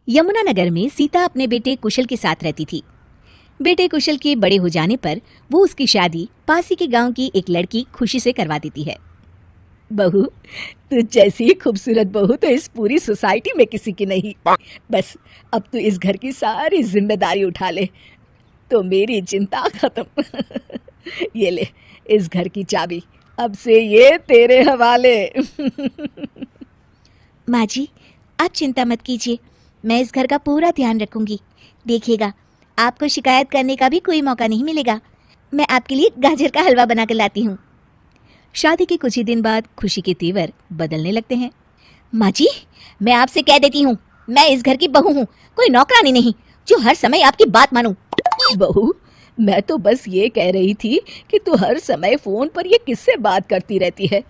यमुनानगर में सीता अपने बेटे कुशल के साथ रहती थी। बेटे कुशल के बड़े हो जाने पर वो उसकी शादी पास ही के गांव की एक लड़की खुशी से करवा देती है। बहू, तू जैसी खूबसूरत बहू तो इस पूरी सोसाइटी में किसी की नहीं। बस अब तू इस घर की सारी जिम्मेदारी उठा ले तो मेरी चिंता खत्म। ये ले इस घर की चाबी, अब से ये तेरे हवाले। माँ जी, आप चिंता मत कीजिए, मैं इस घर का पूरा ध्यान रखूंगी। देखिएगा, आपको शिकायत करने का भी कोई मौका नहीं मिलेगा। मैं आपके लिए गाजर का हलवा बना कर लाती हूँ। शादी के कुछ ही दिन बाद खुशी के तेवर बदलने लगते हैं। माँ जी, मैं आपसे कह देती हूँ, मैं इस घर की बहू हूँ, कोई नौकरानी नहीं जो हर समय आपकी बात मानूं। बहू, मैं तो बस ये कह रही थी कि तू हर समय फोन पर ये किससे बात करती रहती है।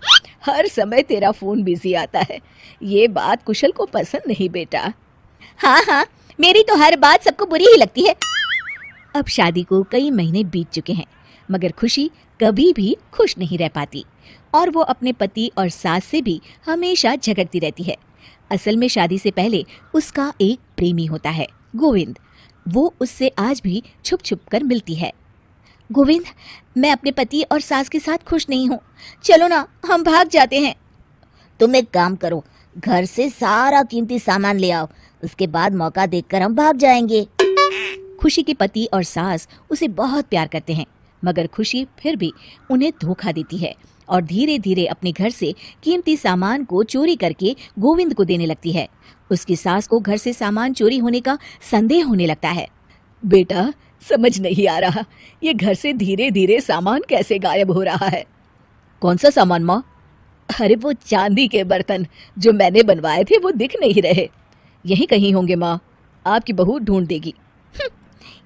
हर समय तेरा फोन बिजी आता है। ये बात कुशल को पसंद नहीं बेटा। हाँ हाँ, मेरी तो हर बात सबको बुरी ही लगती है। अब शादी को कई महीने बीत चुके हैं, मगर खुशी कभी भी खुश नहीं रह पाती और वो अपने पति और सास से भी हमेशा झगड़ती रहती है। असल में शादी से पहले उसका एक प्रेमी होता है, गोविंद। वो उससे आज भी छुप छुप कर मिलती है। गोविंद, मैं अपने पति और सास के साथ खुश नहीं हूँ, चलो ना हम भाग जाते हैं। तुम एक काम करो, घर से सारा कीमती सामान ले आओ, उसके बाद मौका देखकर हम भाग जाएंगे। खुशी के पति और सास उसे बहुत प्यार करते हैं, मगर खुशी फिर भी उन्हें धोखा देती है और धीरे धीरे अपने घर से कीमती सामान को चोरी करके गोविंद को देने लगती है। उसकी सास को घर से सामान चोरी होने का संदेह होने लगता है। बेटा, समझ नहीं आ रहा, ये घर से धीरे धीरे सामान कैसे गायब हो रहा है। कौन सा सामान माँ? अरे वो चांदी के बर्तन जो मैंने बनवाए थे वो दिख नहीं रहे। यहीं कहीं होंगे माँ, आपकी बहू ढूंढ देगी।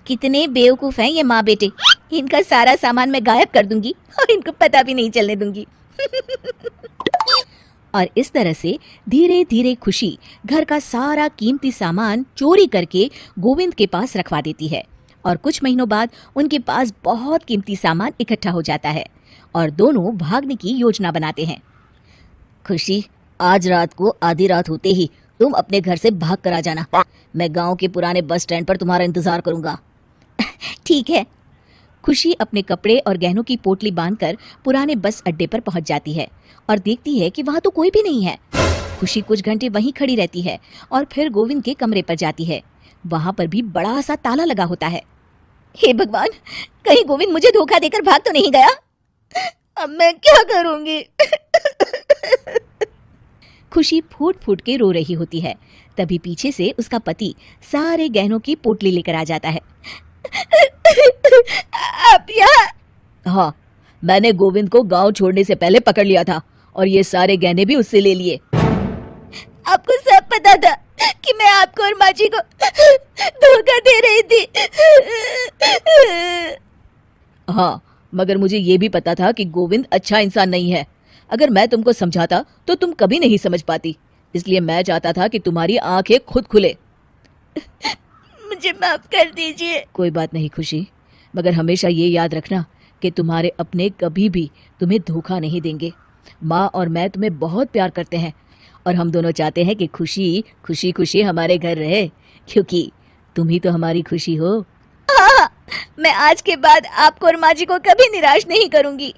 कितने बेवकूफ हैं ये माँ बेटे, इनका सारा सामान मैं गायब कर दूंगी और इनको पता भी नहीं चलने दूंगी। और इस तरह से धीरे धीरे खुशी घर का सारा कीमती सामान चोरी करके गोविंद के पास रखवा देती है और कुछ महीनों बाद उनके पास बहुत कीमती सामान इकट्ठा हो जाता है और दोनों भागने की योजना बनाते हैं। खुशी, आज रात को आधी रात होते ही तुम अपने घर से भाग कर आ जाना। मैं गांव के पुराने बस स्टैंड पर तुम्हारा इंतजार करूंगा। ठीक है। खुशी अपने कपड़े और गहनों की पोटली बांधकर पुराने बस अड्डे पर पहुंच जाती है और देखती है कि वहां तो कोई भी नहीं है। खुशी कुछ घंटे वहीं खड़ी रहती है और फिर गोविंद के कमरे पर जाती है। वहां पर भी बड़ा सा ताला लगा होता है। हे भगवान, कहीं गोविंद मुझे धोखा देकर भाग तो नहीं गया। अब मैं क्या करूंगी? खुशी फूट फूट के रो रही होती है। तभी पीछे से उसका पति सारे गहनों की पोटली लेकर आ जाता है। आप यहाँ? हाँ, मैंने गोविंद को गांव छोड़ने से पहले पकड़ लिया था और ये सारे गहने भी उससे ले लिए। आपको सब पता था कि मैं आपको और माँ जी को धोखा दे रही थी। हाँ, मगर मुझे ये भी पता था कि गोविंद अच्छा इंसान नहीं है। अगर मैं तुमको समझाता तो तुम कभी नहीं समझ पाती, इसलिए मैं चाहता था कि तुम्हारी आंखें खुद खुले। मुझे माफ कर दीजिए। कोई बात नहीं खुशी, मगर हमेशा ये याद रखना कि तुम्हारे अपने कभी भी तुम्हें धोखा नहीं देंगे। माँ और मैं तुम्हें बहुत प्यार करते हैं और हम दोनों चाहते हैं कि खुशी खुशी खुशी हमारे घर रहे, क्योंकि तुम ही तो हमारी खुशी हो। हाँ, मैं आज के बाद आपको और माँ जी को कभी निराश नहीं करूंगी।